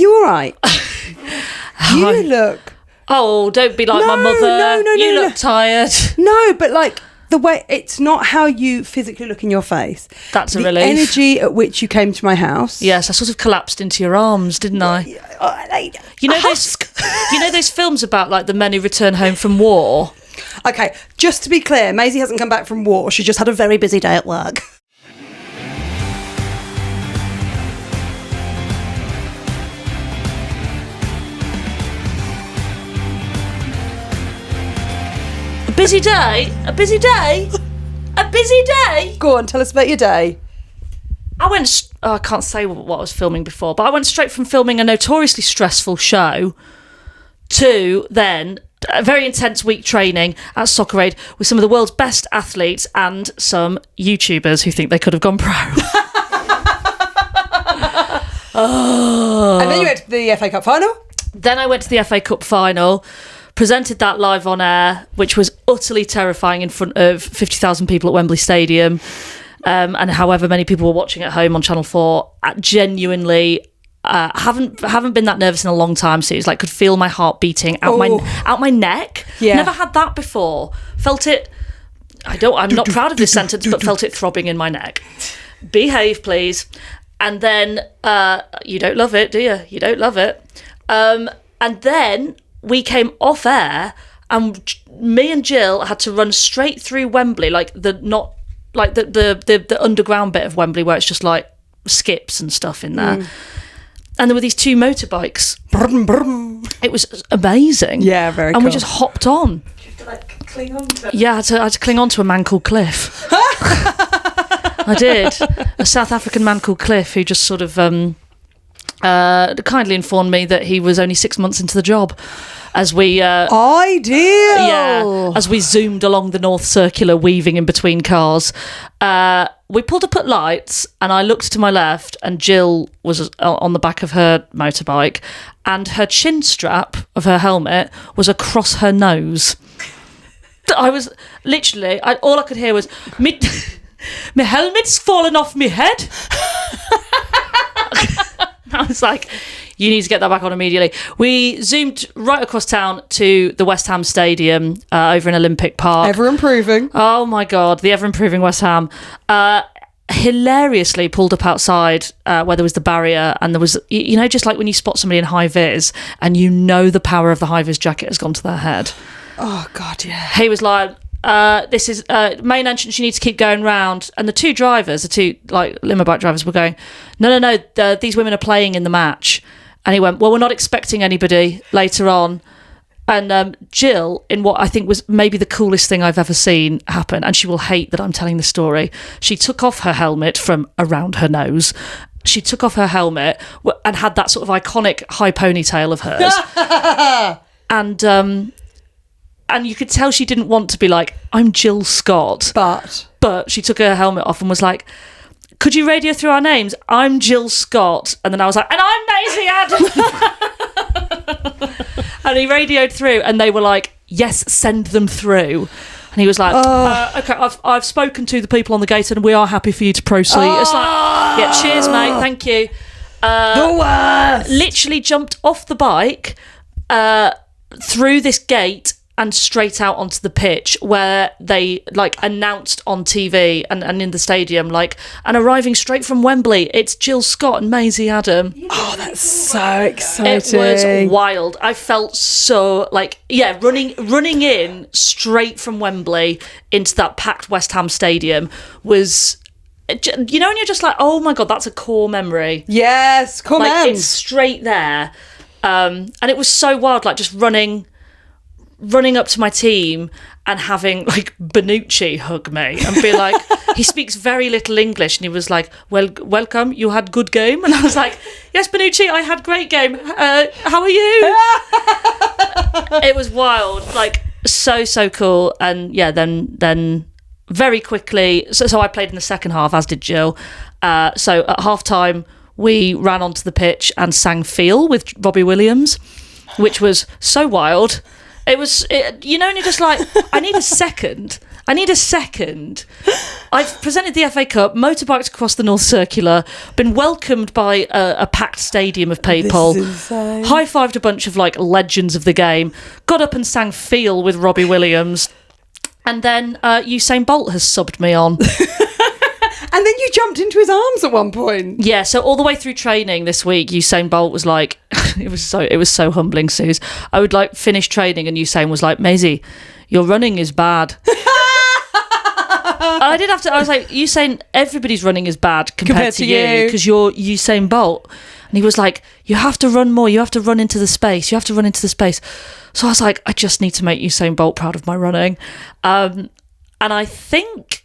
you all right? You look... Oh, don't be like my mother. No, you look tired. No, but like the way, it's not how you physically look in your face. That's a the relief. The energy at which you came to my house. Yes, I sort of collapsed into your arms, didn't I? You know those films about like the men who return home from war? Okay, just to be clear, Maisie hasn't come back from war. She just had a very busy day at work. A busy day? A busy day? A busy day? Go on, tell us about your day. I can't say what I was filming before, but I went straight from filming a notoriously stressful show to then a very intense week training at Soccer Aid with some of the world's best athletes and some YouTubers who think they could have gone pro. And then you went to the FA Cup final? Then I went to the FA Cup final, presented that live on air, which was utterly terrifying in front of 50,000 people at Wembley Stadium. And however many people were watching at home on Channel 4, genuinely haven't been that nervous in a long time. So it was like, could feel my heart beating out my neck. Yeah. Never had that before. Felt it. I'm not proud of this sentence, but felt it throbbing in my neck. Behave, please. And then you don't love it, do you? You don't love it. And then we came off air, and me and Jill had to run straight through Wembley, like the underground bit of Wembley where it's just like skips and stuff in there. And there were these two motorbikes. Brum, brum. It was amazing. Yeah, very cool. And we just hopped on. You had to like cling on to it. Yeah, I had to cling on to a man called Cliff. I did. A South African man called Cliff who just sort of kindly informed me that he was only 6 months into the job. As we ideal, as we zoomed along the North Circular, weaving in between cars, we pulled up at lights, and I looked to my left, and Jill was on the back of her motorbike, and her chin strap of her helmet was across her nose. I was literally, all I could hear was my helmet's fallen off my head. I was like, you need to get that back on immediately. We zoomed right across town to the West Ham Stadium over in Olympic Park. Ever improving. Oh my God, the ever improving West Ham. Hilariously pulled up outside where there was the barrier, and there was, you know, just like when you spot somebody in high vis and you know the power of the high vis jacket has gone to their head. Oh God, yeah. He was like, this is main entrance, you need to keep going round. And the two like limo bike drivers were going, no, these women are playing in the match. And he went, well, we're not expecting anybody later on. And Jill, in what I think was maybe the coolest thing I've ever seen happen, and she will hate that I'm telling the story, she took off her helmet from around her nose. She took off her helmet and had that sort of iconic high ponytail of hers. And you could tell she didn't want to be like, I'm Jill Scott. But she took her helmet off and was like, could you radio through our names? I'm Jill Scott. And then I was like, and I'm Maisie Adams. And he radioed through, and they were like, yes, send them through. And he was like, okay, I've spoken to the people on the gate, and we are happy for you to proceed. It's like, yeah, cheers, mate, thank you. The worst. Literally jumped off the bike through this gate and straight out onto the pitch, where they like announced on TV and in the stadium, like, and arriving straight from Wembley, it's Jill Scott and Maisie Adam. Oh, that's so exciting. It was wild. I felt so like, yeah, running in straight from Wembley into that packed West Ham stadium was, you know, and you're just like, oh my God, that's a core memory. Yes, come on. It's straight there. And it was so wild, like just running up to my team and having like Bonucci hug me and be like, he speaks very little English, and he was like, well, welcome, you had good game. And I was like, yes, Bonucci, I had great game. How are you? It was wild, like so cool. And yeah, then very quickly, so I played in the second half, as did Jill. So at half time, we ran onto the pitch and sang Feel with Robbie Williams, which was so wild. It was, you know, and you're just like, I need a second. I need a second. I've presented the FA Cup, motorbiked across the North Circular, been welcomed by a packed stadium of people, high-fived a bunch of like legends of the game, got up and sang Feel with Robbie Williams, and then Usain Bolt has subbed me on. And then you jumped into his arms at one point. Yeah, so all the way through training this week, Usain Bolt was like, it was so humbling, Suze. I would like finish training and Usain was like, Maisie, your running is bad. I was like, Usain, everybody's running is bad compared to you because you're Usain Bolt. And he was like, you have to run more, you have to run into the space, you have to run into the space. So I was like, I just need to make Usain Bolt proud of my running. And I think...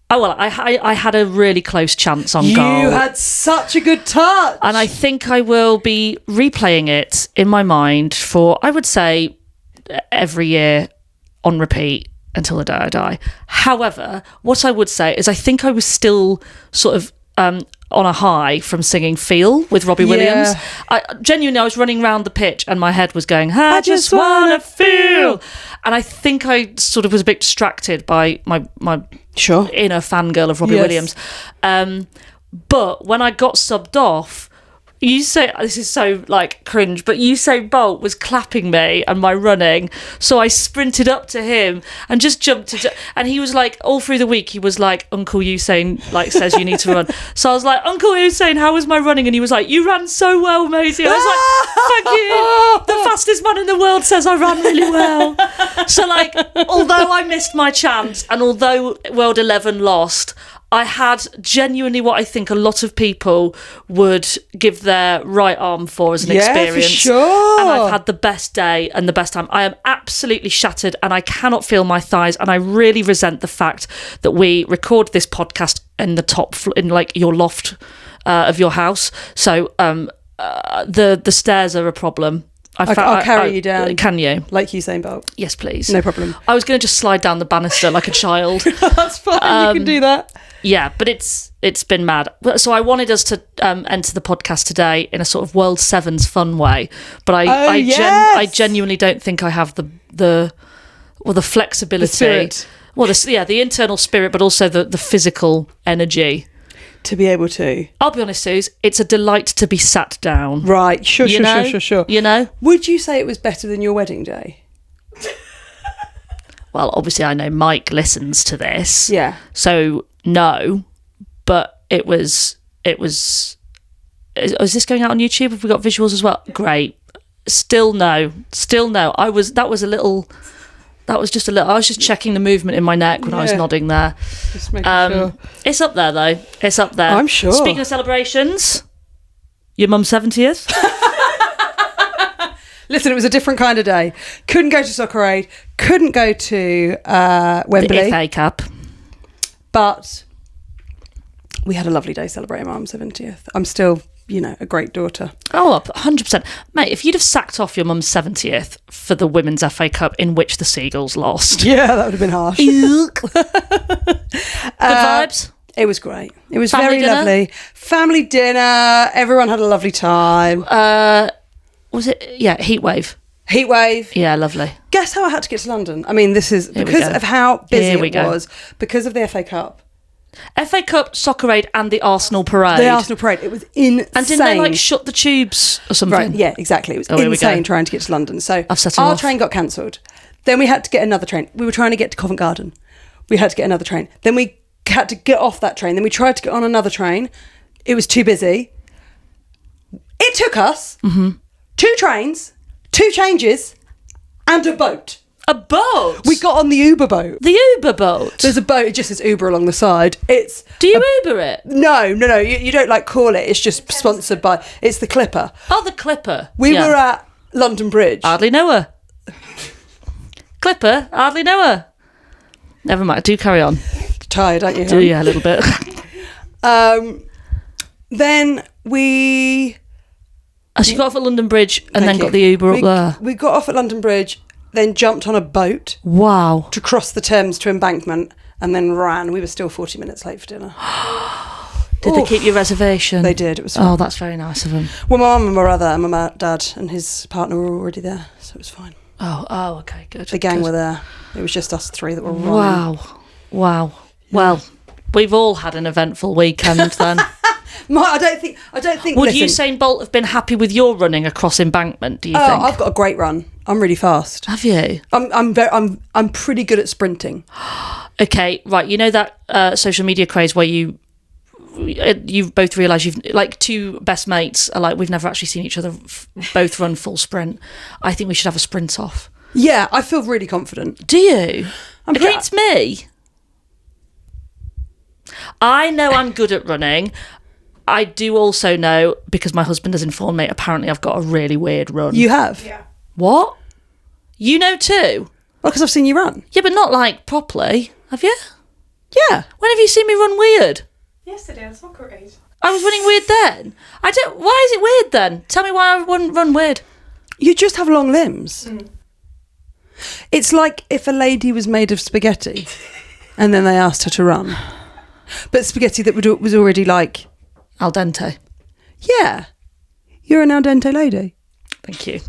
Oh, well, I had a really close chance on goal. You had such a good touch. And I think I will be replaying it in my mind for, I would say, every year on repeat until the day I die. However, what I would say is I think I was still sort of on a high from singing Feel with Robbie Williams. I was running around the pitch and my head was going, I just wanna feel. And I think I sort of was a bit distracted by my inner fangirl of Robbie Williams. But when I got subbed off, this is so like cringe, but Usain Bolt was clapping me and my running, so I sprinted up to him and just jumped and he was like, all through the week he was like, Uncle Usain like says you need to run. So I was like, Uncle Usain, how was my running? And he was like, you ran so well, Maisie. I was like, thank you, the fastest man in the world says I ran really well. So like, although I missed my chance and although World 11 lost, I had genuinely what I think a lot of people would give their right arm for as an experience. For sure. And I've had the best day and the best time. I am absolutely shattered and I cannot feel my thighs. And I really resent the fact that we record this podcast in the in like your loft of your house. So the stairs are a problem. I'll carry you down. Can you? Like Usain Bolt. Yes, please. No problem. I was going to just slide down the banister like a child. That's fine, you can do that. Yeah, but it's been mad. So I wanted us to enter the podcast today in a sort of World Sevens fun way, but I genuinely don't think I have the flexibility, the spirit. Well, the internal spirit, but also the physical energy to be able to. I'll be honest, Suze, it's a delight to be sat down. Right, sure. You know? Would you say it was better than your wedding day? Well, obviously I know Mike listens to this. Yeah. So no, but it was. Is this going out on YouTube? Have we got visuals as well? Great. Still no. I was just a little. I was just checking the movement in my neck when I was nodding there. Just making sure. It's up there though. It's up there. I'm sure. Speaking of celebrations, your mum's 70th. Listen, it was a different kind of day. Couldn't go to Soccer Aid. Couldn't go to Wembley. The FA Cup. But we had a lovely day celebrating my mum's 70th. I'm still, a great daughter. Oh, 100%. Mate, if you'd have sacked off your mum's 70th for the Women's FA Cup in which the Seagulls lost. Yeah, that would have been harsh. Good vibes? It was great. It was Family very dinner? lovely. Family dinner. Everyone had a lovely time. Was it? Yeah, Heatwave. Yeah, lovely. Guess how I had to get to London? I mean, this is because of how busy it was, because of the FA Cup. FA Cup, Soccer Aid and the Arsenal Parade. The Arsenal Parade. It was insane. And didn't they shut the tubes or something? Right, yeah, exactly. It was insane trying to get to London. So our train got cancelled. Then we had to get another train. We were trying to get to Covent Garden. We had to get another train. Then we had to get off that train. Then we tried to get on another train. It was too busy. It took us 2 trains, 2 changes, and a boat. A boat? We got on the Uber boat. The Uber boat? There's a boat, it just says Uber along the side. Do you Uber it? No. You don't call it. It's just sponsored by... It's the Clipper. Oh, the Clipper. We were at London Bridge. Hardly know her. Clipper? Hardly know her. Never mind. Do carry on. Tired, aren't you? Do you? A little bit. Then we... So you got off at London Bridge and then got the Uber up there? We got off at London Bridge, then jumped on a boat. Wow. To cross the Thames to Embankment and then ran. We were still 40 minutes late for dinner. Did they keep your reservation? They did. It was fine. That's very nice of them. Well, my mum and my brother and my dad and his partner were already there, so it was fine. Okay, good. The gang were there. It was just us 3 that were running. Wow. Well, we've all had an eventful weekend then. I don't think. Would Usain Bolt have been happy with your running across embankment? Do you think? I've got a great run. I'm really fast. Have you? I'm pretty good at sprinting. Okay, right. You know that social media craze where you both realise you've like 2 best mates are like, we've never actually seen each other both run full sprint. I think we should have a sprint off. Yeah, I feel really confident. Do you? Against me? I know I'm good at running. I do also know, because my husband has informed me, apparently I've got a really weird run. You have? Yeah. What? You know too? Well, because I've seen you run. Yeah, but not like properly. Have you? Yeah. When have you seen me run weird? Yesterday on soccer aid. I was running weird then. Why is it weird then? Tell me why I wouldn't run weird. You just have long limbs. It's like if a lady was made of spaghetti and then they asked her to run. But spaghetti that was already like... Al dente. Yeah. You're an al dente lady. Thank you.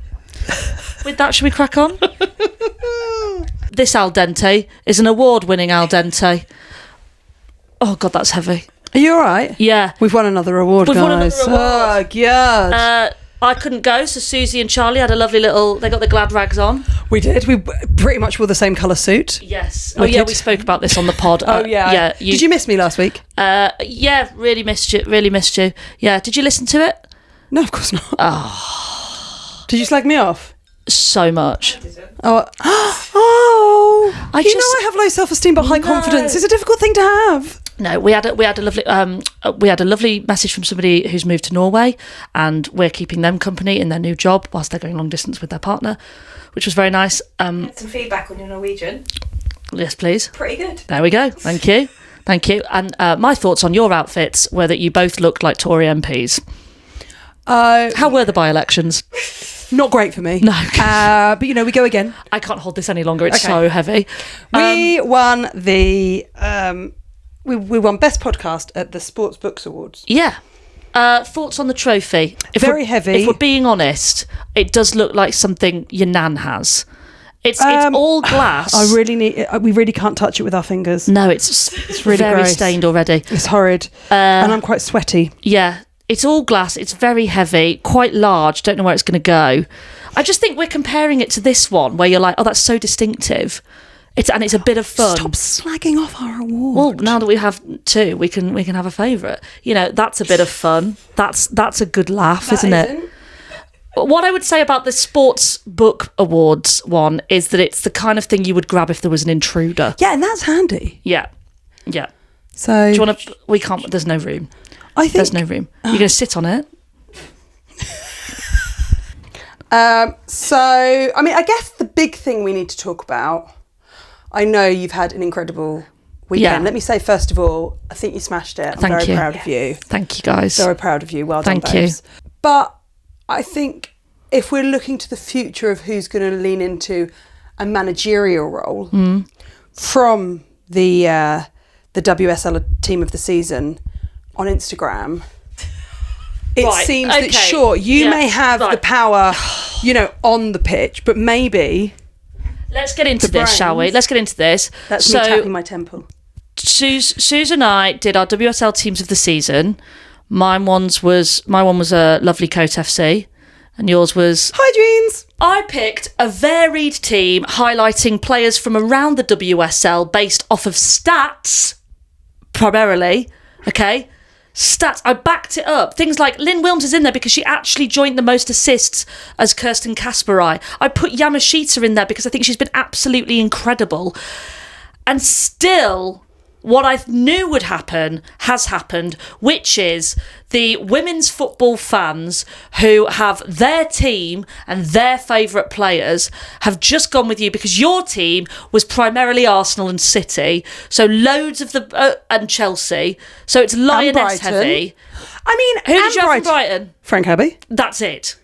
With that, should we crack on? This al dente is an award-winning al dente. Oh, God, that's heavy. Are you all right? Yeah. We've won another award, guys. Oh, God. I couldn't go, so Suzi and Charlie had a lovely they got the glad rags on. We did. We pretty much wore the same colour suit. Yes. Wicked. Oh, yeah, we spoke about this on the pod. Yeah. Did you miss me last week? Yeah, really missed you. Yeah, did you listen to it? No, of course not. Oh. Did you slag me off? So much. Oh. I have low self-esteem but high confidence. It's a difficult thing to have. No, we had a lovely message from somebody who's moved to Norway, and we're keeping them company in their new job whilst they're going long distance with their partner, which was very nice. Had some feedback on your Norwegian. Yes, please. Pretty good. There we go. Thank you. And my thoughts on your outfits were that you both looked like Tory MPs. How were the by-elections? Not great for me. No. But, we go again. I can't hold this any longer. It's so heavy. We won the... We won Best Podcast at the Sports Books Awards. Yeah. Thoughts on the trophy? Very heavy. If we're being honest, it does look like something your nan has. It's all glass. We really can't touch it with our fingers. No, it's really very gross. Stained already. It's horrid. And I'm quite sweaty. Yeah. It's all glass. It's very heavy, quite large. Don't know where it's going to go. I just think we're comparing it to this one where you're like, oh, that's so distinctive. It's a bit of fun. Stop slagging off our award. Well, now that we have 2, we can have a favourite. That's a bit of fun. That's a good laugh, isn't it? What I would say about the Sports Book Awards one is that it's the kind of thing you would grab if there was an intruder. Yeah, and that's handy. Yeah. So do you want to? We can't. There's no room. I think there's no room. You're going to sit on it. I guess the big thing we need to talk about. I know you've had an incredible weekend. Yeah. Let me say, first of all, I think you smashed it. I'm very proud of you. Thank you, guys. Very proud of you. Well done, Thank you. But I think if we're looking to the future of who's going to lean into a managerial role from the WSL Team of the Season on Instagram, it seems that, sure, you may have the power, on the pitch, but maybe... Let's get into this, shall we? Let's get into this. That's me tapping my temple. Suze and I did our WSL Teams of the Season. My one was a lovely Coat FC, and yours was... Hi, Jeans! I picked a varied team highlighting players from around the WSL based off of stats, primarily, okay? Stats. I backed it up. Things like Lynn Wilms is in there because she actually joined the most assists as Kirsten Kasperai. I put Yamashita in there because I think she's been absolutely incredible. And still, what I knew would happen has happened, which is the women's football fans who have their team and their favourite players have just gone with you because your team was primarily Arsenal and City, so loads of and Chelsea, so it's Lioness heavy. Who did you have from Brighton? Frank Abbey. That's it.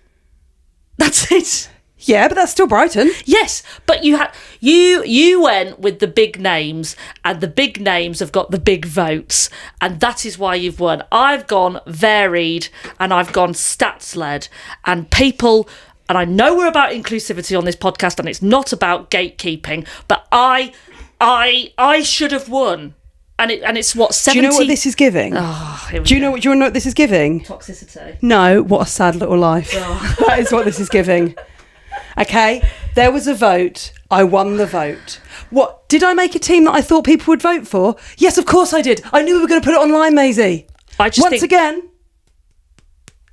Yeah, but that's still Brighton. Yes, but you went with the big names, and the big names have got the big votes, and that is why you've won. I've gone varied, and I've gone stats-led, and people and I know we're about inclusivity on this podcast, and it's not about gatekeeping, but I should have won. And it's what, 70... Do you know what this is giving? Oh, Do you know what this is giving? Toxicity. No, what a sad little life. Oh. That is what this is giving. Okay, there was a vote. I won the vote. What, did I make a team that I thought people would vote for? Yes, of course I did. I knew we were going to put it online, Maisie. Once again,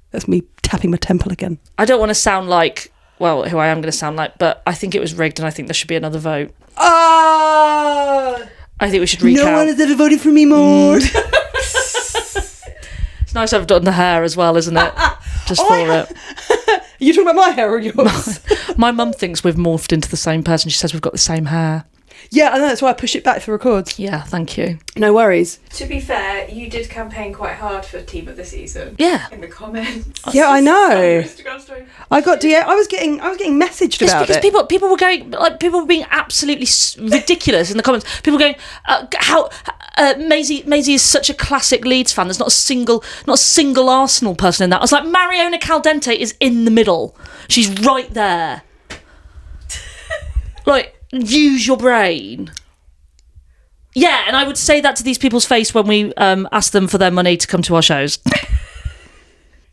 that's me tapping my temple again. I don't want to sound like, well, who I am going to sound like, but I think it was rigged, and I think there should be another vote. Oh! I think we should recount. No one has ever voted for me more. It's nice I've done the hair as well, isn't it? Just for it. Are you talking about my hair or yours? My mum thinks we've morphed into the same person. She says we've got the same hair. Yeah, I know, that's why I push it back for records. Yeah, thank you. No worries. To be fair, you did campaign quite hard for Team of the Season. Yeah. In the comments. Yeah, I know. Instagram story. I was getting messaged about it. Because people were going, like, people were being absolutely ridiculous in the comments. People were going, how Maisie is such a classic Leeds fan. There's not a single Arsenal person in that. I was like, Mariona Caldente is in the middle. She's right there. Like, use your brain. Yeah, and I would say that to these people's face when we ask them for their money to come to our shows.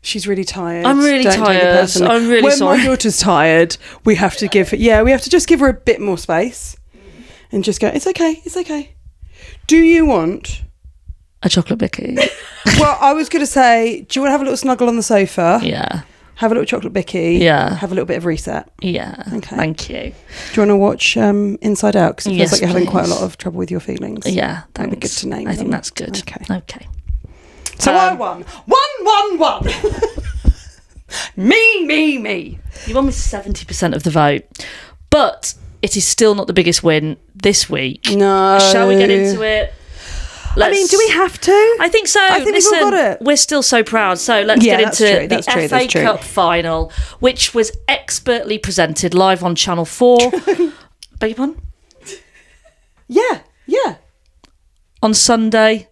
She's really tired. I'm really tired. I'm really sorry. When my daughter's tired, we have to just give her a bit more space and just go, it's okay. Do you want a chocolate bicky? Well, I was going to say, do you want to have a little snuggle on the sofa? Yeah. Have a little chocolate bicky. Yeah. Have a little bit of reset. Yeah. Okay. Thank you. Do you want to watch Inside Out? Because it feels like you're having quite a please. lot of trouble with your feelings. Yeah, thanks. That'd be good to name I think them. that's good. Okay. So I won. 1-1-1. Me. You won with 70% of the vote. But it is still not the biggest win this week. No. Shall we get into it? I mean, do we have to? I think so. I think we've all got it. We're still so proud. So let's get into the FA Cup final, which was expertly presented live on Channel 4. Beg your pardon? Yeah. On Sunday.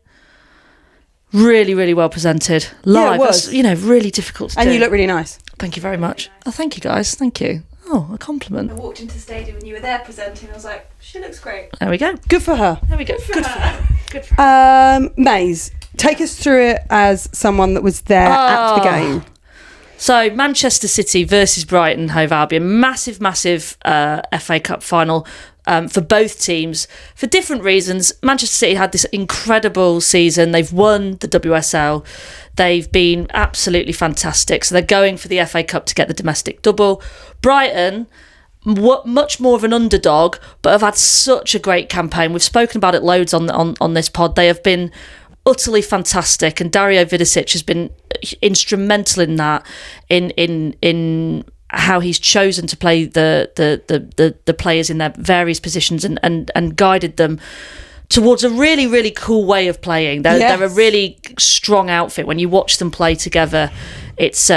Really, really well presented. Live. Yeah, it was. That's, really difficult to do. And you look really nice. Thank you very much. Oh, thank you, guys. Thank you. Oh, a compliment. I walked into the stadium and you were there presenting. I was like, she looks great. There we go. Good for her. There we go. Good for her. Maze, take us through it as someone that was there at the game. So, Manchester City versus Brighton Hove Albion. Massive FA Cup final for both teams for different reasons. Manchester City had this incredible season. They've won the WSL. They've been absolutely fantastic. So they're going for the FA Cup to get the domestic double. Brighton, much more of an underdog, but have had such a great campaign. We've spoken about it loads on this pod. They have been utterly fantastic, and Dario Vidicic has been instrumental in that, in how he's chosen to play the players in their various positions and guided them towards a really, really cool way of playing. They're a really strong outfit. When you watch them play together, it's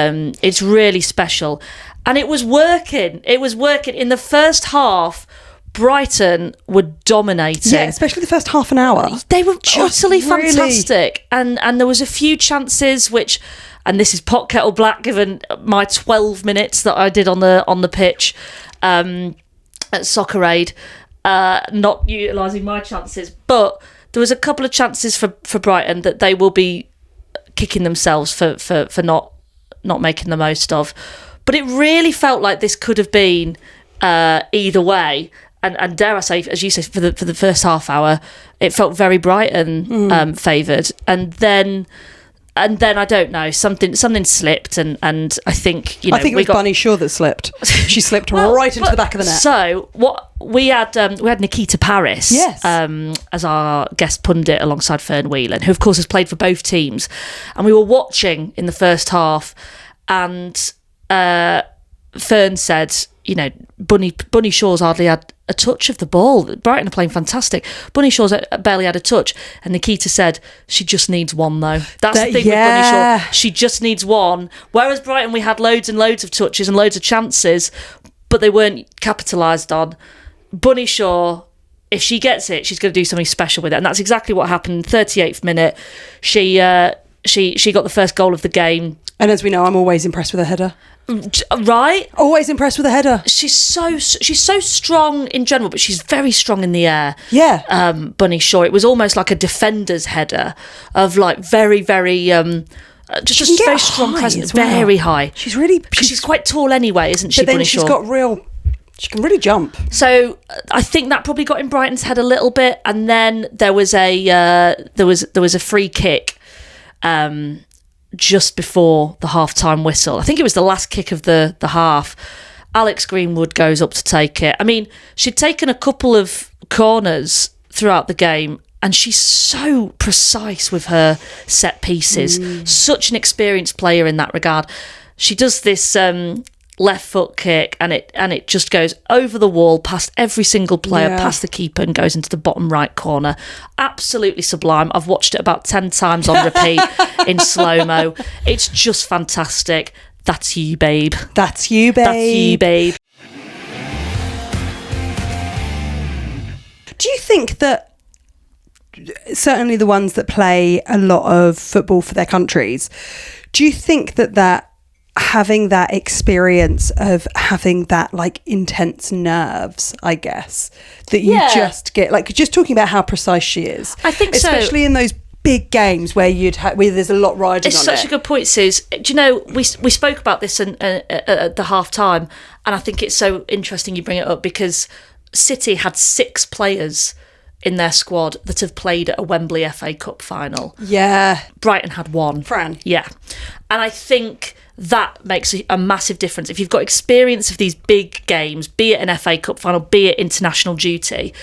really special. And it was working. In the first half, Brighton were dominating. Yeah, especially the first half an hour. They were utterly fantastic. And there was a few chances which, and this is pot kettle black given my 12 minutes that I did on the pitch at Soccer Aid, not utilising my chances. But there was a couple of chances for Brighton that they will be kicking themselves for not making the most of. But it really felt like this could have been either way. And dare I say, as you say, for the first half hour, it felt very Brighton favoured. And then I don't know, something slipped, and I think I think it was Bunny Shaw that slipped. She slipped right into the back of the net. So what we had Nikita Paris, yes, as our guest pundit alongside Fern Whelan, who of course has played for both teams, and we were watching in the first half, and Fern said, Bunny Shaw's hardly had a touch of the ball. Brighton are playing fantastic. Bunny Shaw's barely had a touch. And Nikita said, she just needs one, though. That's the thing with Bunny Shaw. She just needs one. Whereas Brighton, we had loads and loads of touches and loads of chances, but they weren't capitalised on. Bunny Shaw, if she gets it, she's going to do something special with it. And that's exactly what happened. 38th minute, she got the first goal of the game. And as we know, I'm always impressed with her header. Right? Always impressed with a header. She's so strong in general, but she's very strong in the air. Yeah. Bunny Shaw. It was almost like a defender's header of like very, very just a very strong presence, well. Very high. She's quite tall anyway, isn't she? But then Bunny she's Shaw? She can really jump. So I think that probably got in Brighton's head a little bit, and then there was a free kick. Just before the half-time whistle. I think it was the last kick of the half. Alex Greenwood goes up to take it. I mean, she'd taken a couple of corners throughout the game, and she's so precise with her set pieces. Such an experienced player in that regard. She does this left foot kick, and it just goes over the wall, past every single player, past the keeper, and goes into the bottom right corner. Absolutely sublime. I've watched it about 10 times on repeat in slow-mo. It's just fantastic. That's you, babe. That's you, babe. That's you, babe. Do you think that certainly the ones that play a lot of football for their countries, do you think that having that experience of having that like intense nerves, I guess, that you just get, like, just talking about how precise she is, I think especially in those big games where where there's a lot riding it's on such it. a good point, Suze. Do you know, we spoke about this at the half time, and I think it's so interesting you bring it up, because City had 6 players in their squad that have played at a Wembley FA Cup final. Yeah. Brighton had 1. Fran. Yeah. And I think that makes a massive difference. If you've got experience of these big games, be it an FA Cup final, be it international duty,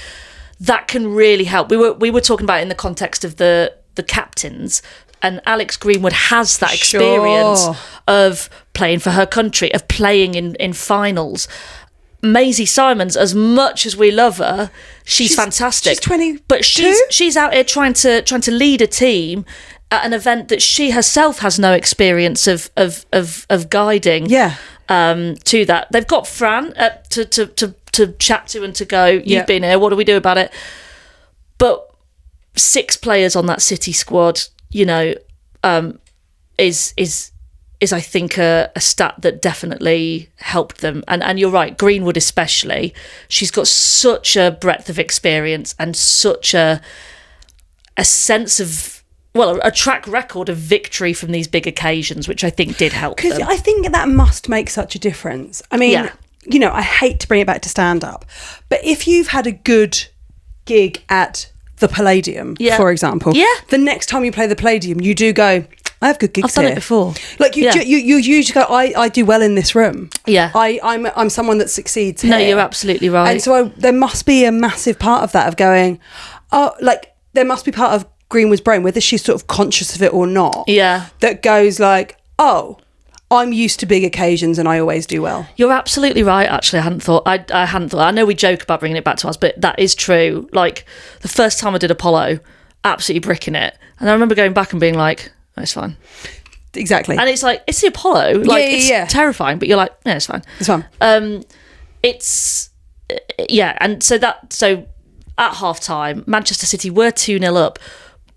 that can really help. We were talking about it in the context of the captains, and Alex Greenwood has that experience of playing for her country, of playing in finals. Maisie Simons, as much as we love her, she's fantastic. She's 20, but she's out here trying to lead a team at an event that she herself has no experience of guiding. Yeah. To that, they've got Fran to chat to and to go. You've been here. What do we do about it? But 6 players on that City squad, you know, is I think a stat that definitely helped them. And you're right, Greenwood especially. She's got such a breadth of experience and such a sense of, well, a track record of victory from these big occasions, which I think did help them. Because I think that must make such a difference. I mean, you know, I hate to bring it back to stand-up, but if you've had a good gig at the Palladium, for example, the next time you play the Palladium, you do go, I have good gigs I've done it before. Like you usually go, I do well in this room. Yeah. I'm someone that succeeds here. No, you're absolutely right. And so there must be a massive part of that, of going, oh, like there must be part of Greenwood's brain, whether she's sort of conscious of it or not, that goes like, oh, I'm used to big occasions and I always do well. You're absolutely right, actually. I hadn't thought. I know we joke about bringing it back to us, but that is true. Like, the first time I did Apollo, absolutely bricking it. And I remember going back and being like, oh, it's fine. Exactly. And it's like, it's the Apollo. Like, it's terrifying, but you're like, yeah, it's fine. It's fine. And so at half-time, Manchester City were 2-0 up,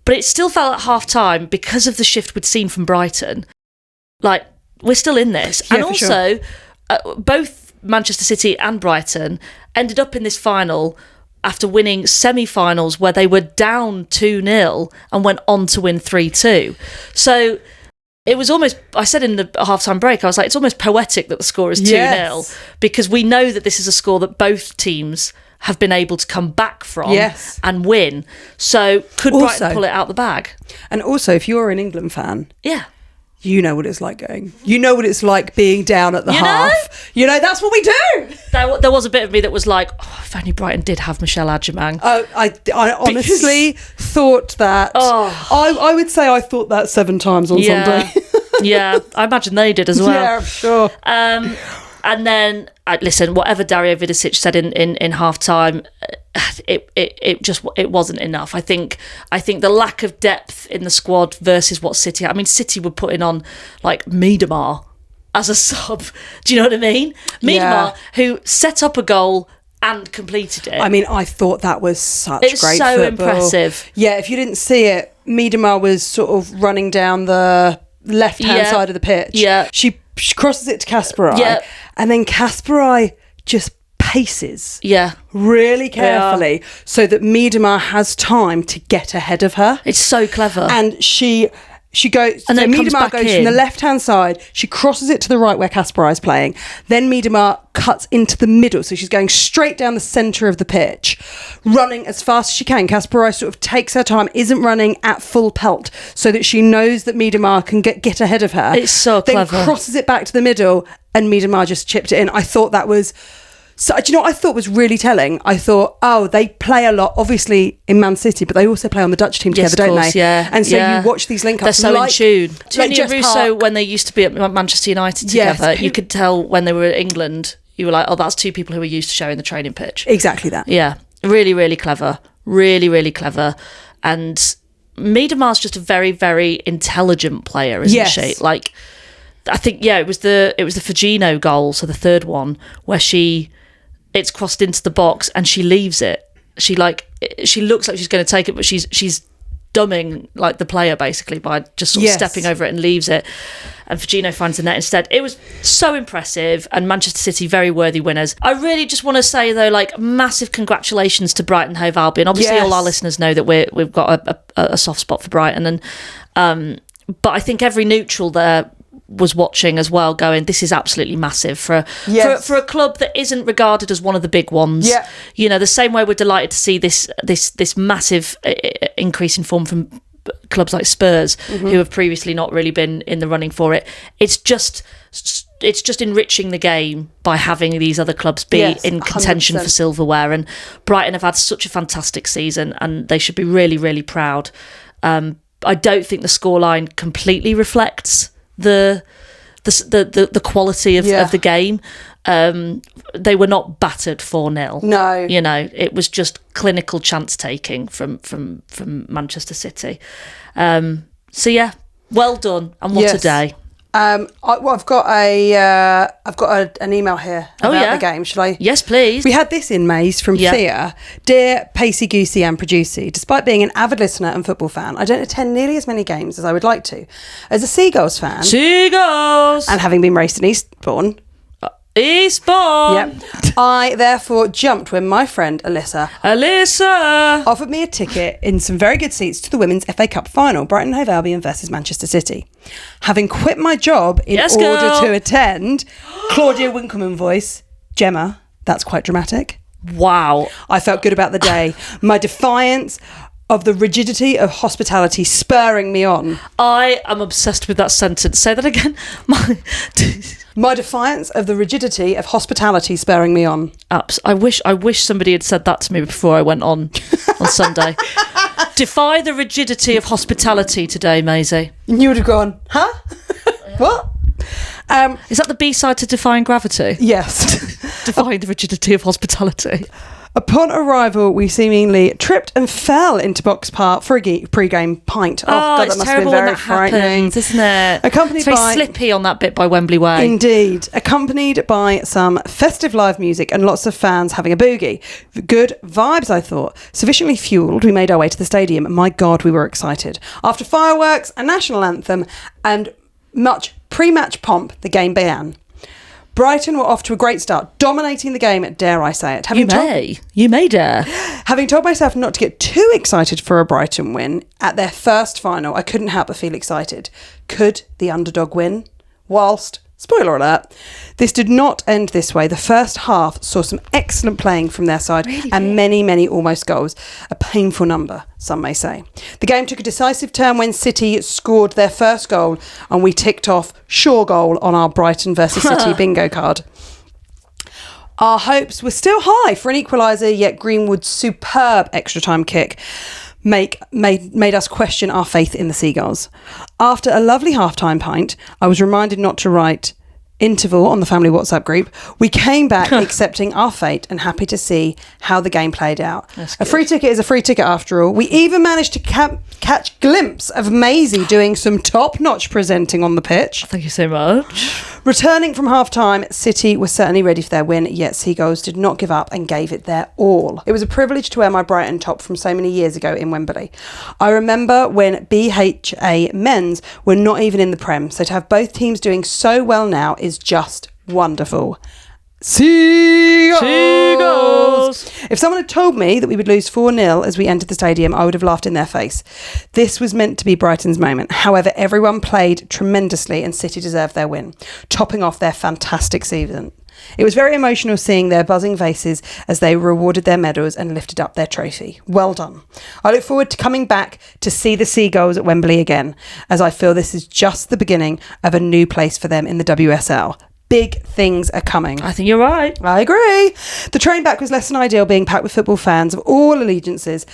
but it still felt at half-time, because of the shift we'd seen from Brighton, like, we're still in this. Yeah, and also, both Manchester City and Brighton ended up in this final after winning semi-finals where they were down 2-0 and went on to win 3-2. So it was almost, I said in the half-time break, I was like, it's almost poetic that the score is 2-0, because we know that this is a score that both teams have been able to come back from and win. So could Brighton pull it out the bag? And also, if you're an England fan... Yeah. You know what it's like going. You know what it's like being down at the half. You know, that's what we do. There was a bit of me that was like, oh, if only Brighton did have Michelle Adjumang. Oh, I honestly thought that. I would say I thought that 7 times on Sunday. Yeah, I imagine they did as well. Yeah, I'm sure. And then, listen, whatever Dario Vidicic said in half time, it wasn't enough. I think the lack of depth in the squad versus what City. I mean, City were putting on like Miedemar as a sub. Do you know what I mean? Miedemar, who set up a goal and completed it. I mean, I thought that was such great football. It was so impressive. Yeah, if you didn't see it, Miedemar was sort of running down the left-hand side of the pitch. Yeah. She She crosses it to Kasparai. Yep. And then Kasparai just paces. Yeah. Really carefully so that Miedema has time to get ahead of her. It's so clever. And she goes, and then Miedema goes from the left-hand side, she crosses it to the right where Kasparai is playing. Then Miedema cuts into the middle, so she's going straight down the centre of the pitch, running as fast as she can. Kasparai sort of takes her time, isn't running at full pelt, so that she knows that Miedema can get ahead of her. It's so clever. Then crosses it back to the middle, and Miedema just chipped it in. I thought that was... So, do you know what I thought was really telling? I thought, they play a lot, obviously, in Man City, but they also play on the Dutch team together, don't they? Yeah. And so you watch these link-ups. They're so in tune. Tony and Russo, Park. when they used to be at Manchester United together, you could tell when they were at England, you were like, that's two people who are used to sharing the training pitch. Exactly that. Yeah. Really, really clever. Really, really clever. And Miedema's just a very, very intelligent player, isn't she? Like, I think, it was the Fagino goal, so the third one, where it's crossed into the box and she leaves it. She looks like she's going to take it, but she's dumbing like the player basically by just sort of stepping over it and leaves it. And Fagino finds the net instead. It was so impressive, and Manchester City very worthy winners. I really just want to say though, like, massive congratulations to Brighton Hove Albion. Obviously, all our listeners know that we've got a soft spot for Brighton, and but I think every neutral there was watching as well, going, this is absolutely massive for a club that isn't regarded as one of the big ones. Yeah. You know, the same way we're delighted to see this massive increase in form from clubs like Spurs, who have previously not really been in the running for it. It's just enriching the game by having these other clubs be in contention 100%. For silverware. And Brighton have had such a fantastic season, and they should be really, really proud. I don't think the scoreline completely reflects the quality of the game. They were not battered 4-0. No. You know, it was just clinical chance taking from Manchester City. So yeah, well done, and what a day. I've got an email here about the game. Should I? Yes, please. We had this in Maisie from Thea. Dear Pacey, Goosey and Producy, despite being an avid listener and football fan, I don't attend nearly as many games as I would like to. As a Seagulls fan... Seagulls! And having been raised in Eastbourne... Yep. I therefore jumped when my friend Alyssa offered me a ticket in some very good seats to the Women's FA Cup final, Brighton Hove Albion versus Manchester City. Having quit my job in order to attend, Claudia Winkleman voice, Gemma, that's quite dramatic. Wow. I felt good about the day. My defiance of the rigidity of hospitality spurring me on. I am obsessed with that sentence. Say that again. My defiance of the rigidity of hospitality spurring me on. I wish somebody had said that to me before I went on Sunday. Defy the rigidity of hospitality today, Maisie. And you would have gone, huh? What? Is that the B-side to Defying Gravity? Yes. Defying the rigidity of hospitality. Upon arrival, we seemingly tripped and fell into Box Park for a pre-game pint. Oh, God, that must have been very frightening, isn't it? It's very slippy on that bit by Wembley Way. Indeed. Accompanied by some festive live music and lots of fans having a boogie. Good vibes, I thought. Sufficiently fuelled, we made our way to the stadium. My God, we were excited. After fireworks, a national anthem, and much pre-match pomp, the game began. Brighton were off to a great start, dominating the game, dare I say it. You may dare. Having told myself not to get too excited for a Brighton win at their first final, I couldn't help but feel excited. Could the underdog win? Whilst, spoiler alert, this did not end this way. The first half saw some excellent playing from their side and many, many almost goals. A painful number, some may say. The game took a decisive turn when City scored their first goal and we ticked off sure goal on our Brighton versus City bingo card. Our hopes were still high for an equaliser, yet Greenwood's superb extra time kick made us question our faith in the Seagulls. After a lovely half-time pint, I was reminded not to write interval on the family WhatsApp group, we came back accepting our fate and happy to see how the game played out. A free ticket is a free ticket after all. We even managed to catch a glimpse of Maisie doing some top-notch presenting on the pitch. Thank you so much. Returning from half-time, City was certainly ready for their win, yet Seagulls did not give up and gave it their all. It was a privilege to wear my Brighton top from so many years ago in Wembley. I remember when BHA men's were not even in the Prem, so to have both teams doing so well now is just wonderful. Seagulls! If someone had told me that we would lose 4-0 as we entered the stadium, I would have laughed in their face. This was meant to be Brighton's moment. However, everyone played tremendously and City deserved their win, topping off their fantastic season. It was very emotional seeing their buzzing faces as they rewarded their medals and lifted up their trophy. Well done. I look forward to coming back to see the Seagulls at Wembley again, as I feel this is just the beginning of a new place for them in the WSL. Big things are coming. I think you're right. I agree. The train back was less than ideal, being packed with football fans of all allegiances.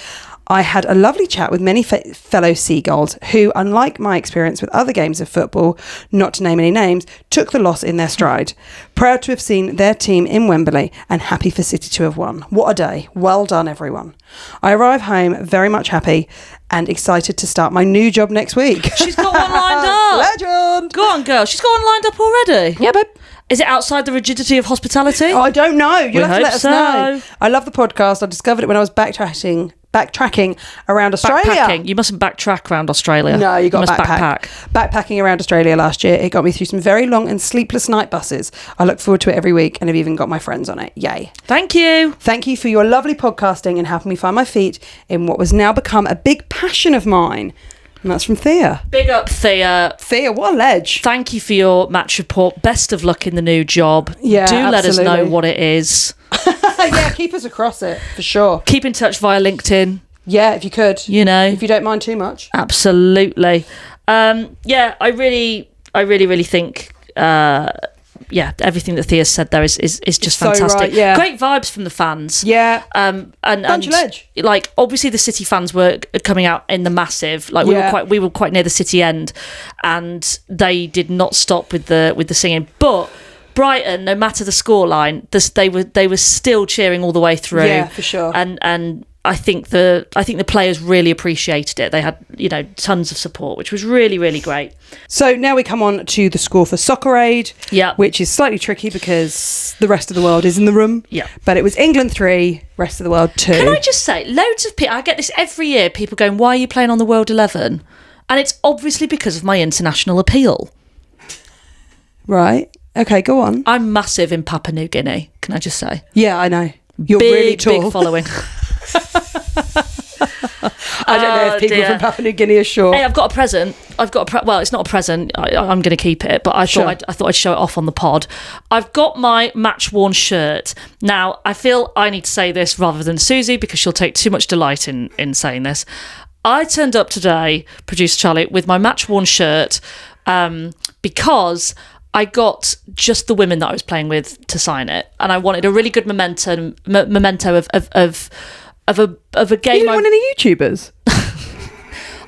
I had a lovely chat with many fellow Seagulls who, unlike my experience with other games of football, not to name any names, took the loss in their stride. Proud to have seen their team in Wembley and happy for City to have won. What a day. Well done, everyone. I arrive home very much happy and excited to start my new job next week. She's got one lined up. Legend. Go on, girl. She's got one lined up already. Yeah, babe. Is it outside the rigidity of hospitality? Oh, I don't know. You'll have to let us so. know. I love the podcast. I discovered it when I was backtracking around Australia. Backpacking. You mustn't backtrack around Australia. No, you got to backpack. Backpacking around Australia last year. It got me through some very long and sleepless night buses. I look forward to it every week and have even got my friends on it. Yay. Thank you. Thank you for your lovely podcasting and helping me find my feet in what was now become a big passion of mine. And that's from Thea. Big up, Thea. Thea, what a ledge. Thank you for your match report. Best of luck in the new job. Yeah, do let us absolutely. know what it is. Yeah, keep us across it, for sure. Keep in touch via LinkedIn. Yeah, if you could. You know. If you don't mind too much. Absolutely. Yeah, I really think... everything that Thea said there is just so fantastic. Right, yeah. Great vibes from the fans. Yeah. And Bunch of ledge. Like obviously the City fans were coming out in the massive. Like we were quite near the City end, and they did not stop with the singing. But Brighton, no matter the scoreline, they were still cheering all the way through. Yeah, for sure. And I think the players really appreciated it. They had, tons of support, which was really, really great. So now we come on to the score for Soccer Aid, which is slightly tricky because the rest of the world is in the room. Yeah. But it was England 3, rest of the world 2. Can I just say, loads of people, I get this every year, people going, why are you playing on the World 11? And it's obviously because of my international appeal. Right. Okay, go on. I'm massive in Papua New Guinea, can I just say? Yeah, I know. You're really tall. Big following. I don't know if people from Papua New Guinea are sure. Hey, I've got a present. Well, it's not a present. I'm going to keep it, but I thought I'd show it off on the pod. I've got my match-worn shirt. Now, I feel I need to say this rather than Suzi because she'll take too much delight in saying this. I turned up today, producer Charlie, with my match-worn shirt because I got just the women that I was playing with to sign it, and I wanted a really good memento of a game. You didn't want any YouTubers?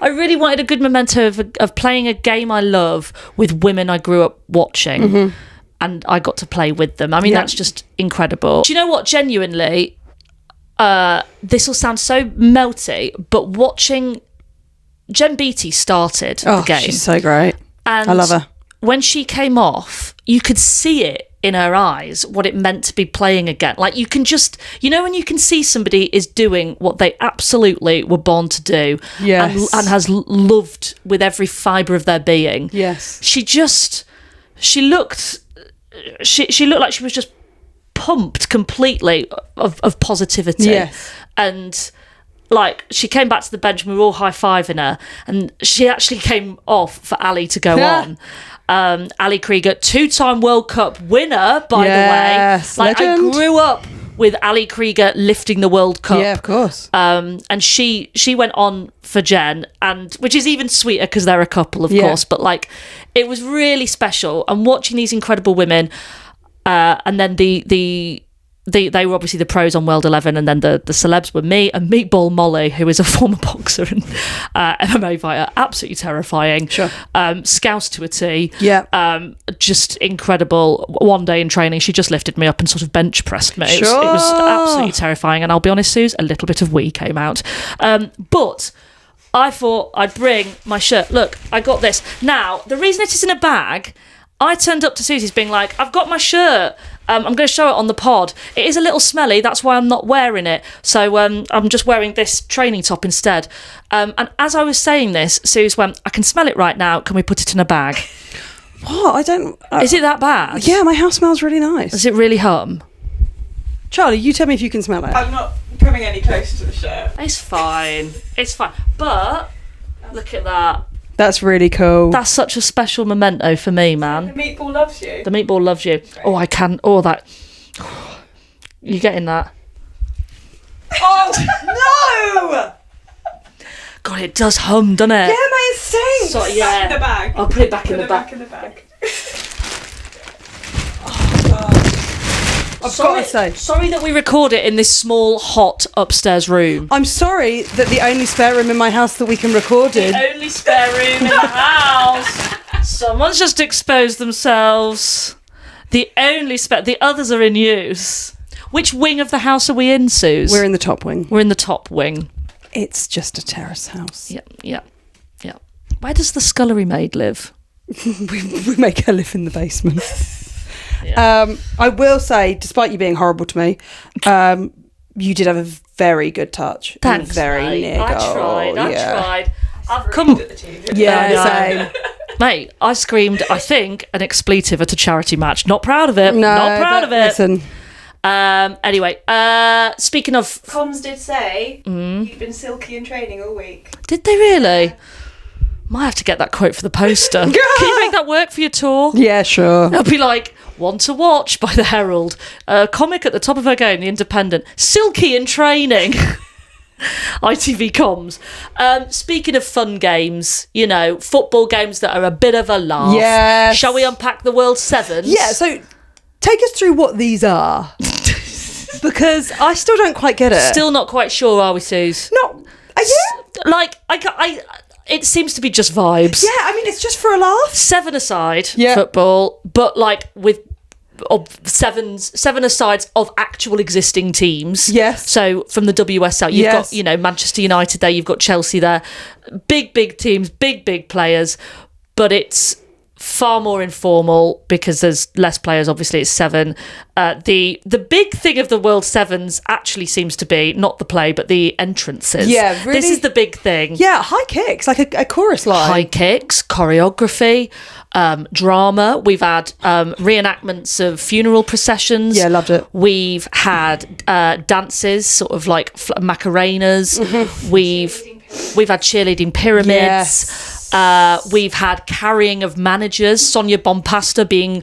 I really wanted a good memento of playing a game I love with women I grew up watching, and I got to play with them. I mean, that's just incredible. Do you know what? Genuinely, this will sound so melty, but watching Jen Beattie started the game. She's so great. And I love her. When she came off, you could see it in her eyes, what it meant to be playing again. Like you can just, when you can see somebody is doing what they absolutely were born to do, and has loved with every fibre of their being. Yes. She looked like she was just pumped completely of positivity. Yes. And like she came back to the bench and we were all high-fiving her, and she actually came off for Ali to go on. Ali Krieger, 2-time World Cup winner, by the way. Like legend. I grew up with Ali Krieger lifting the World Cup. Yeah, of course. And she went on for Jen, and which is even sweeter because they're a couple, of course. But like, it was really special. And watching these incredible women, and then the they were obviously the pros on World 11, and then the celebs were me and Meatball Molly, who is a former boxer and MMA fighter, absolutely terrifying. Sure. Scouse to a T. Yeah. Just incredible. One day in training, she just lifted me up and sort of bench pressed me. Sure. It was absolutely terrifying. And I'll be honest, Suze, a little bit of wee came out. But I thought I'd bring my shirt. Look, I got this. Now, the reason it is in a bag, I turned up to Susie's being like, I've got my shirt. I'm going to show it on the pod. It is a little smelly. That's why I'm not wearing it. So I'm just wearing this training top instead. And as I was saying this, Suze went, I can smell it right now. Can we put it in a bag? What? I don't... Is it that bad? Yeah, my house smells really nice. Does it really hum? Charlie, you tell me if you can smell it. I'm not coming any closer to the shirt. It's fine. It's fine. But look at that. That's really cool. That's such a special memento for me, man. The meatball loves you. The meatball loves you. Great. Oh, I can. Oh, that. You getting that? Oh, no! God, it does hum, doesn't it? Yeah, mate, it stinks. Back in the bag. I'll put it back in the bag. Back in the bag. I've got to say. Sorry that we record it in this small, hot upstairs room. I'm sorry that the only spare room in my house that we can record in. The only spare room in the house. Someone's just exposed themselves. The others are in use. Which wing of the house are we in, Suze? We're in the top wing. We're in the top wing. It's just a terrace house. Yeah. Where does the scullery maid live? we make her live in the basement. Yeah. I will say, despite you being horrible to me, you did have a very good touch. Thanks, very mate. near goal. I tried. I've Come at the TV. Yeah, same. Mate, I screamed, I think, an expletive at a charity match. Not proud of it. No, Not proud of it. Listen, Anyway, speaking of... Comms did say you've been silky in training all week. Did they really? Might have to get that quote for the poster. Can you make that work for your tour? yeah, sure. It'll be like, One to Watch by the Herald. A comic at the top of her game, The Independent. Silky in training. ITV comms. Speaking of fun games, football games that are a bit of a laugh. Yes. Shall we unpack the World Sevens? Yeah, so take us through what these are. Because I still don't quite get it. Still not quite sure, are we, Suze? No. Are you? Like, it seems to be just vibes. Yeah, I mean, it's just for a laugh. 7-a-side Yeah. football, but like with seven-a-sides of actual existing teams. Yes. So from the WSL, you've got, Manchester United there, you've got Chelsea there. Big teams, big players, but it's far more informal because there's less players. Obviously, it's 7. The big thing of the World Sevens actually seems to be not the play, but the entrances. Yeah, really. This is the big thing. Yeah, high kicks, like a chorus line. High kicks, choreography, drama. We've had reenactments of funeral processions. Yeah, loved it. We've had dances, sort of like Macarenas. Mm-hmm. We've had cheerleading pyramids. Yes. We've had carrying of managers. Sonia Bompasta being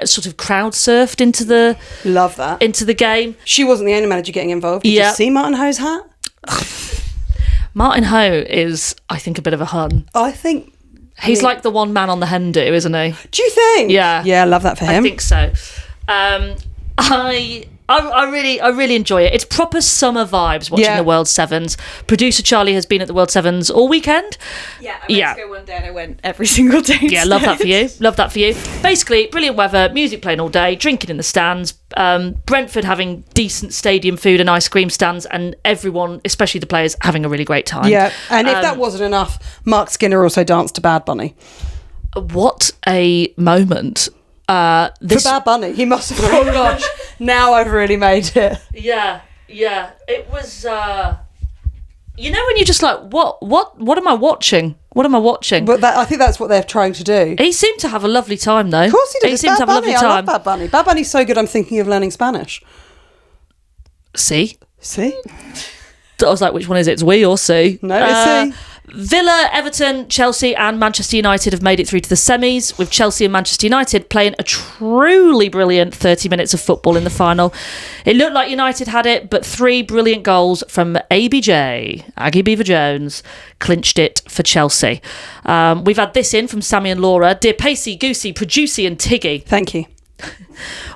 sort of crowd surfed into the game. She wasn't the only manager getting involved. Did you see Martin Ho's hat? Martin Ho is, I think, a bit of a hun. I think He's like the one man on the hen do, isn't he? Do you think? Yeah. Yeah, I love that for him. I think so. I really enjoy it. It's proper summer vibes watching the World Sevens. Producer Charlie has been at the World Sevens all weekend. Yeah, I went to go one day and I went every single day. Yeah, love that for you. Love that for you. Basically, brilliant weather, music playing all day, drinking in the stands, Brentford having decent stadium food and ice cream stands, and everyone, especially the players, having a really great time. Yeah, and if that wasn't enough, Mark Skinner also danced to Bad Bunny. What a moment. For Bad Bunny, he must have. Oh gosh! Now I've really made it. Yeah. It was. When you're just like, what am I watching? What am I watching? But I think that's what they're trying to do. He seemed to have a lovely time, though. Of course he did. He seemed to have a lovely time. I love Bad Bunny. Bad Bunny's so good. I'm thinking of learning Spanish. See. I was like, which one is it? It's we or C? No, it's C. Villa, Everton, Chelsea and Manchester United have made it through to the semis, with Chelsea and Manchester United playing a truly brilliant 30 minutes of football in the final. It looked like United had it, but 3 brilliant goals from ABJ, Aggie Beaver Jones, clinched it for Chelsea. We've had this in from Sammy and Laura. Dear Pacey, Goosey, Producy and Tiggy. Thank you.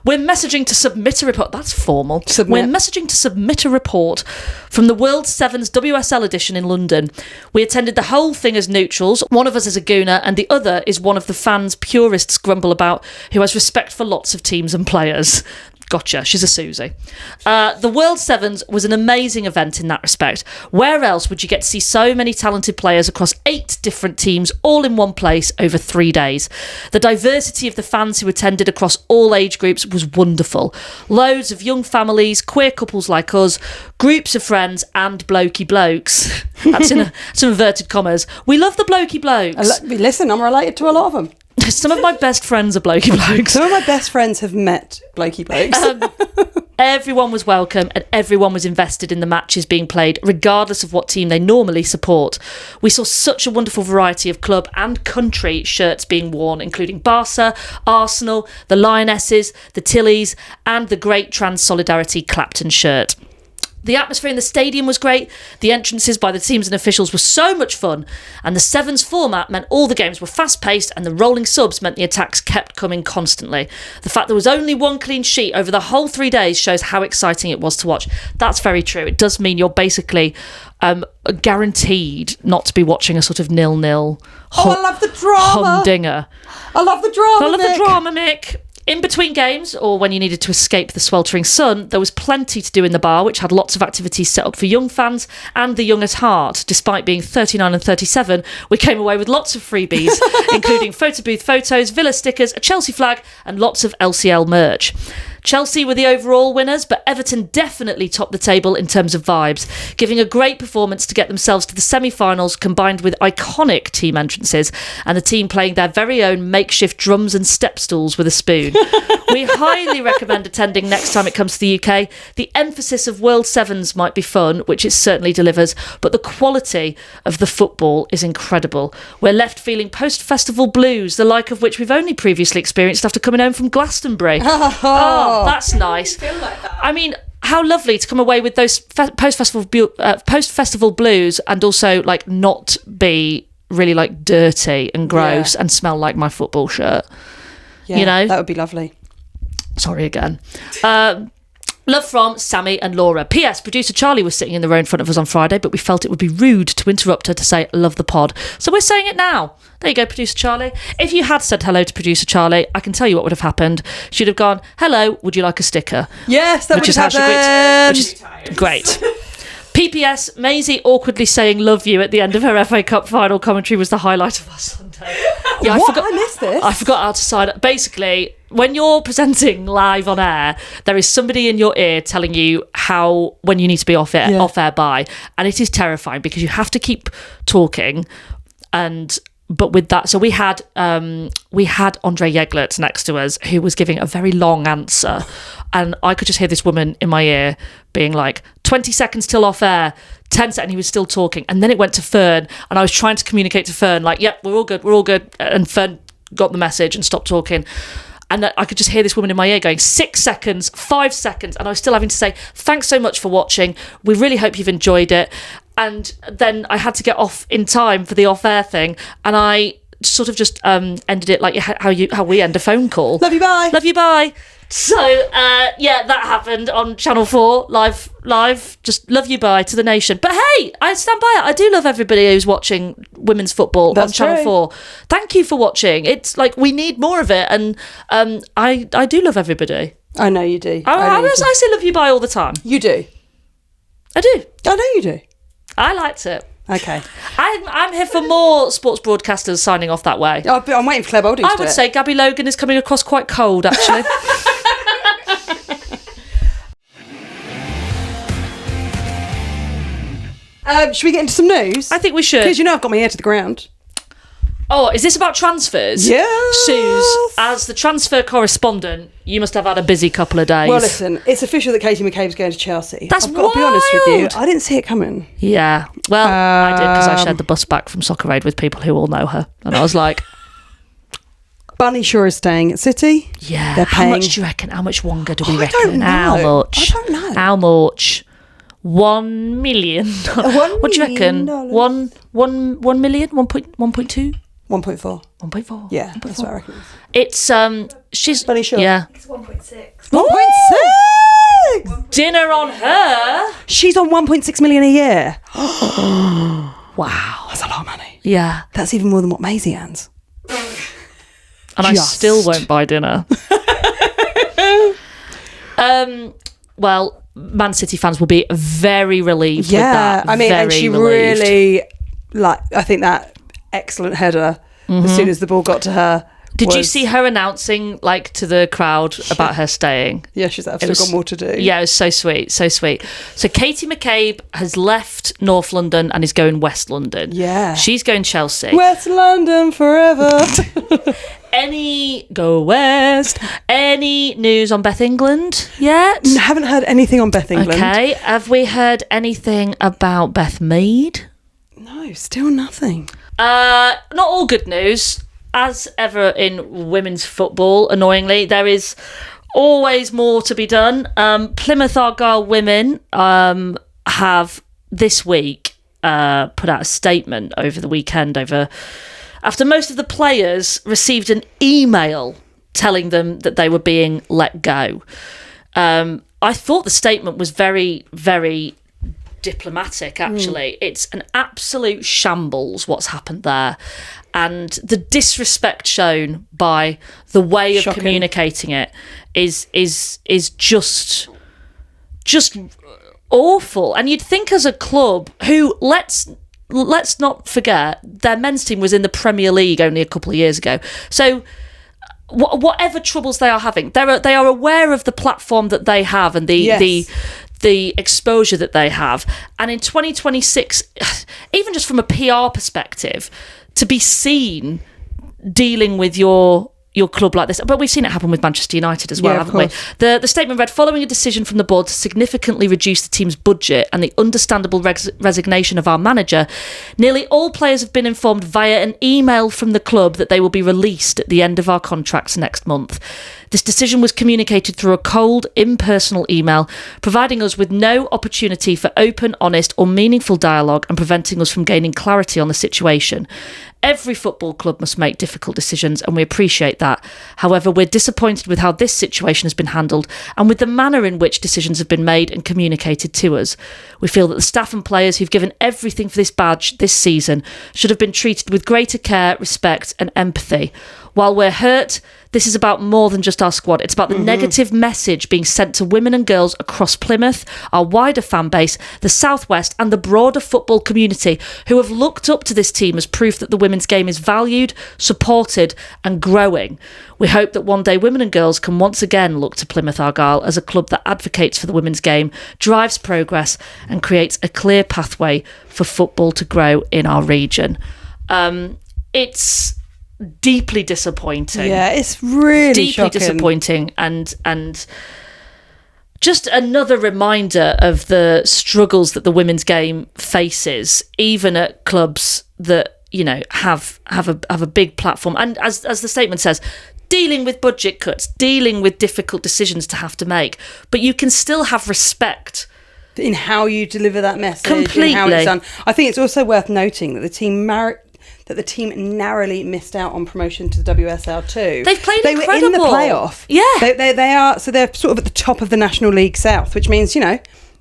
We're messaging to submit a report. That's formal. Submit. We're messaging to submit a report from the World Sevens WSL edition in London. We attended the whole thing as neutrals. One of us is a gooner and the other is one of the fans purists grumble about who has respect for lots of teams and players. Gotcha, she's a Suzi. The World Sevens was an amazing event in that respect. Where else would you get to see so many talented players across 8 different teams all in one place over 3 days? The diversity of the fans who attended across all age groups was wonderful. Loads of young families, queer couples like us, groups of friends and blokey blokes. That's in some inverted commas. We love the blokey blokes. Listen, I'm related to a lot of them. Some of my best friends are blokey blokes. Some of my best friends have met blokey blokes. Everyone was welcome and everyone was invested in the matches being played, regardless of what team they normally support. We saw such a wonderful variety of club and country shirts being worn, including Barca, Arsenal, the Lionesses, the Tillies, and the Great Trans Solidarity Clapton shirt. The atmosphere in the stadium was great, the entrances by the teams and officials were so much fun, and the Sevens format meant all the games were fast-paced and the rolling subs meant the attacks kept coming constantly. The fact there was only one clean sheet over the whole 3 days shows how exciting it was to watch. That's very true. It does mean you're basically guaranteed not to be watching a sort of 0-0 I love the drama. humdinger. I love the drama, I love Mick. the drama, Mick. In between games, or when you needed to escape the sweltering sun, there was plenty to do in the bar, which had lots of activities set up for young fans and the young at heart. Despite being 39 and 37, we came away with lots of freebies, including photo booth photos, Villa stickers, a Chelsea flag, and lots of LCL merch. Chelsea were the overall winners, but Everton definitely topped the table in terms of vibes, giving a great performance to get themselves to the semi-finals, combined with iconic team entrances and the team playing their very own makeshift drums and step stools with a spoon. We highly recommend attending next time it comes to the UK. The emphasis of World Sevens might be fun, which it certainly delivers, but the quality of the football is incredible. We're left feeling post-festival blues, the like of which we've only previously experienced after coming home from Glastonbury. Oh, that's nice. I feel like that. I mean, how lovely to come away with those post-festival blues and also like not be really like dirty and gross and smell like my football shirt. Yeah, you know, that would be lovely. Sorry again. Love from Sammy and Laura. P.S. Producer Charlie was sitting in the row in front of us on Friday, but we felt it would be rude to interrupt her to say love the pod. So we're saying it now. There you go, Producer Charlie. If you had said hello to Producer Charlie, I can tell you what would have happened. She'd have gone, hello, would you like a sticker? Yes, that would have happened. Which is great. PPS, Maisie awkwardly saying love you at the end of her FA Cup final commentary was the highlight of our Sunday. Yeah, I missed this. I forgot how to sign up. Basically, when you're presenting live on air, there is somebody in your ear telling you when you need to be off air by, and it is terrifying because you have to keep talking. But with that, so we had Andre Yeglert next to us who was giving a very long answer, and I could just hear this woman in my ear being like, 20 seconds till off air, 10 seconds, and he was still talking. And then it went to Fern, and I was trying to communicate to Fern, like, yep, we're all good. And Fern got the message and stopped talking. And I could just hear this woman in my ear going, 6 seconds, 5 seconds. And I was still having to say, thanks so much for watching. We really hope you've enjoyed it. And then I had to get off in time for the off-air thing. And I sort of just ended it like how we end a phone call. Love you, bye. Love you, bye. So, that happened on Channel 4, live, just love you, bye to the nation. But hey, I stand by it. I do love everybody who's watching women's football on Channel 4. Thank you for watching. It's like, we need more of it. And I do love everybody. I know you do. I say love you, bye all the time. You do. I do. I know you do. I liked it. Okay. I'm here for more sports broadcasters signing off that way. I'm waiting for Claire Balding to do it. I would say Gabby Logan is coming across quite cold, actually. Should we get into some news? I think we should. Because I've got my ear to the ground. Oh, is this about transfers? Yes. Suze, as the transfer correspondent, you must have had a busy couple of days. Well, listen, it's official that Katie McCabe's going to Chelsea. That's I've got to be honest with you. I didn't see it coming. Yeah. Well, I did, because I shared the bus back from Soccer Aid with people who all know her. And I was like... Bunny Shaw is staying at City. Yeah. They're paying... How much do you reckon? How much Wonga do we reckon? I don't know. How much? I don't know. How much? $1 million. What do you reckon? $1 million? 1.2? 1.2 1.4. 1.4. Yeah, that's what I reckon. It's she's Funny sure. Yeah. It's 1.6. 1.6. Dinner on her. She's on 1.6 million a year. Wow. That's a lot of money. Yeah. That's even more than what Maisie earns. And I still won't buy dinner. Well, Man City fans will be very relieved with that. I mean, and she relieved. really, I think that excellent header, as soon as the ball got to her. Did you see her announcing, to the crowd about her staying? Yeah, she's absolutely got more to do. Yeah, it was so sweet, so sweet. So Katie McCabe has left North London and is going West London. Yeah. She's going Chelsea. West London forever. Go West. Any news on Beth England yet? Haven't heard anything on Beth England. Okay. Have we heard anything about Beth Mead? No, still nothing. Not all good news. As ever in women's football, annoyingly, there is always more to be done. Plymouth Argyle women have this week put out a statement over the weekend after most of the players received an email telling them that they were being let go. I thought the statement was very, very diplomatic, actually. It's an absolute shambles what's happened there. And the disrespect shown by the way of communicating it is just awful. And you'd think as a club who, let's not forget, their men's team was in the Premier League only a couple of years ago. So whatever troubles they are having, they are aware of the platform that they have and the exposure that they have. And in 2026, even just from a PR perspective, to be seen dealing with your club like this. But we've seen it happen with Manchester United as well, haven't we? The statement read, following a decision from the board to significantly reduce the team's budget and the understandable resignation of our manager, nearly all players have been informed via an email from the club that they will be released at the end of our contracts next month. This decision was communicated through a cold, impersonal email, providing us with no opportunity for open, honest or meaningful dialogue and preventing us from gaining clarity on the situation. Every football club must make difficult decisions and we appreciate that. However, we're disappointed with how this situation has been handled and with the manner in which decisions have been made and communicated to us. We feel that the staff and players who've given everything for this badge this season should have been treated with greater care, respect and empathy. While we're hurt, this is about more than just our squad. It's about the negative message being sent to women and girls across Plymouth, our wider fan base, the South West and the broader football community who have looked up to this team as proof that the women's game is valued, supported and growing. We hope that one day women and girls can once again look to Plymouth Argyle as a club that advocates for the women's game, drives progress and creates a clear pathway for football to grow in our region. It's deeply disappointing. Yeah, it's really deeply shocking. Disappointing and just another reminder of the struggles that the women's game faces, even at clubs that, have a big platform. And as the statement says, dealing with budget cuts, dealing with difficult decisions to have to make, but you can still have respect in how you deliver that message. Completely. And how it's done. I think it's also worth noting that the team narrowly missed out on promotion to the WSL too. They've played incredible. They were in the playoff. Yeah. They are, so they're sort of at the top of the National League South, which means,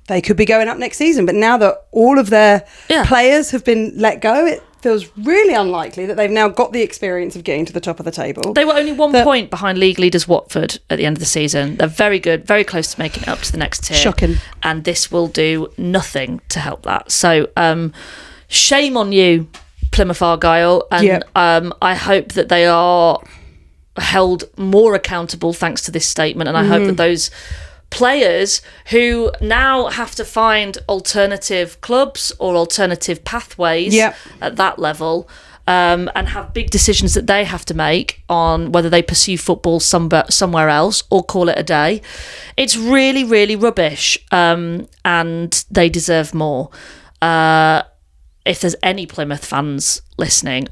they could be going up next season. But now that all of their players have been let go, it feels really unlikely that they've now got the experience of getting to the top of the table. They were only 1 point behind league leaders Watford at the end of the season. They're very good, very close to making it up to the next tier. Shocking. And this will do nothing to help that. So shame on you, Plymouth Argyle. And I hope that they are held more accountable thanks to this statement. And I hope that those players who now have to find alternative clubs or alternative pathways at that level and have big decisions that they have to make on whether they pursue football somewhere else or call it a day. It's really, really rubbish and they deserve more. If there's any Plymouth fans listening,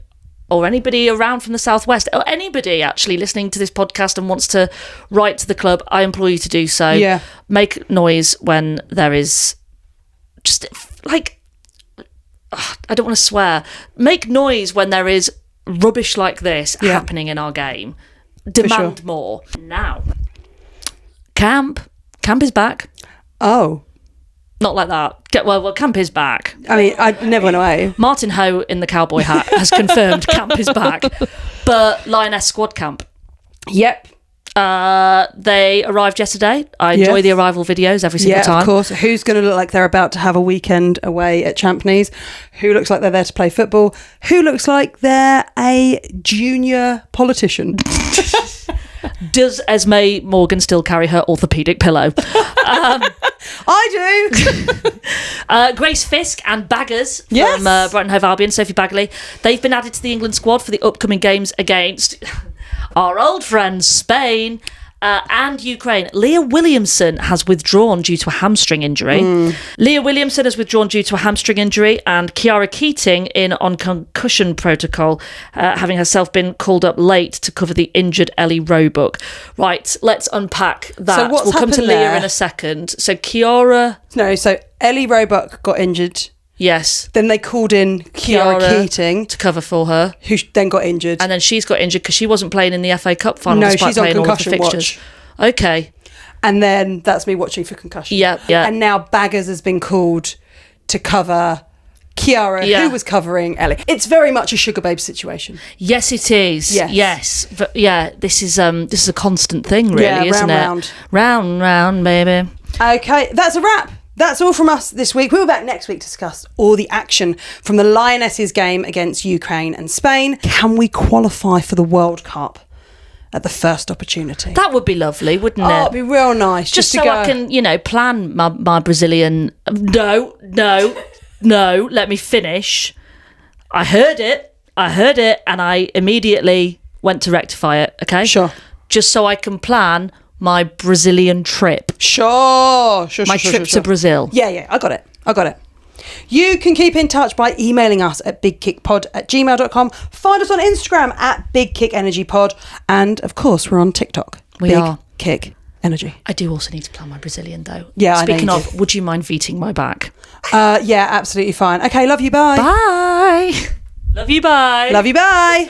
or anybody around from the Southwest, or anybody actually listening to this podcast and wants to write to the club, I implore you to do so. Yeah. Make noise when there is just I don't want to swear. Make noise when there is rubbish like this happening in our game. Demand more. Now, camp is back. Oh. Not like that. Well, camp is back. I mean, I never went away. Martin Ho in the cowboy hat has confirmed camp is back. But Lioness squad camp. Yep. They arrived yesterday. I enjoy the arrival videos every single time. Yeah, of course. Who's going to look like they're about to have a weekend away at Champneys? Who looks like they're there to play football? Who looks like they're a junior politician? Does Esme Morgan still carry her orthopaedic pillow? I do. Grace Fisk and Baggers from Brighton Hove Albion, Sophie Bagley. They've been added to the England squad for the upcoming games against our old friends Spain and Ukraine. Leah Williamson has withdrawn due to a hamstring injury. Leah Williamson has withdrawn due to a hamstring injury, and Kiara Keating in on concussion protocol, having herself been called up late to cover the injured Ellie Roebuck. Right, let's unpack that. So what's we'll come to happened Leah there? in a second. So Kiara... No, so Ellie Roebuck got injured. Yes. Then they called in Kiara Keating to cover for her, who then got injured. and then she's got injured because she wasn't playing in the FA Cup final. No, despite she's on playing all of the concussion fixtures. watch. Okay. And then that's me watching for concussion. Yeah. And now Baggers has been called to cover Kiara, who was covering Ellie. It's very much a sugar babe situation. Yes, it is. Yes. But this is a constant thing, really, isn't it? Round, baby. Okay, that's a wrap. That's all from us this week. We'll be back next week to discuss all the action from the Lionesses game against Ukraine and Spain. Can we qualify for the World Cup at the first opportunity? That would be lovely, wouldn't it? Oh, it'd be real nice. Just to so go. I can, plan my Brazilian... No, let me finish. I heard it, and I immediately went to rectify it, okay? Sure. Just so I can plan my Brazilian trip. Sure. My trip to Brazil. Yeah, I got it. You can keep in touch by emailing us at bigkickpod@gmail.com. Find us on Instagram at bigkickenergypod. And, of course, we're on TikTok. We are. Kick Energy. I do also need to plan my Brazilian, though. Yeah, Speaking I know of, would you mind beating my back? Yeah, absolutely fine. Okay, love you, bye. Bye. Love you, bye. Love you, bye.